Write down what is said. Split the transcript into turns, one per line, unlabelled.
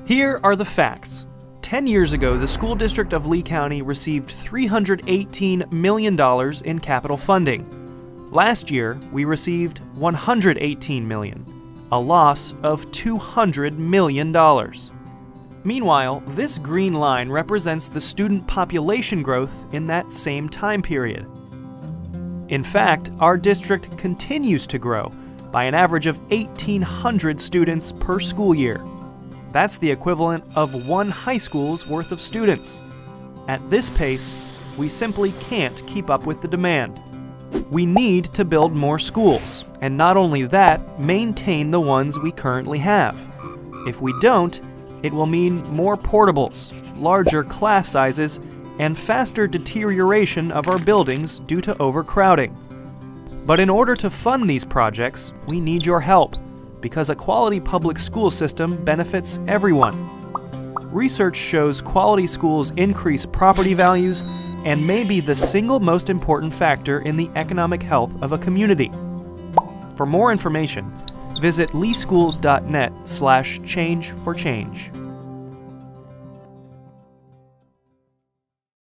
Here are the facts. 10 years ago, the school district of Lee County received $318 million in capital funding. Last year, we received $118 million, a loss of $200 million. Meanwhile, this green line represents the student population growth in that same time period. In fact, our district continues to grow by an average of 1,800 students per school year. That's the equivalent of one high school's worth of students. At this pace, we simply can't keep up with the demand. We need to build more schools, and not only that, maintain the ones we currently have. If we don't, it will mean more portables, larger class sizes, and faster deterioration of our buildings due to overcrowding. But in order to fund these projects, we need your help, because a quality public school system benefits everyone. Research shows quality schools increase property values and may be the single most important factor in the economic health of a community. For more information, visit leeschools.net/change for change.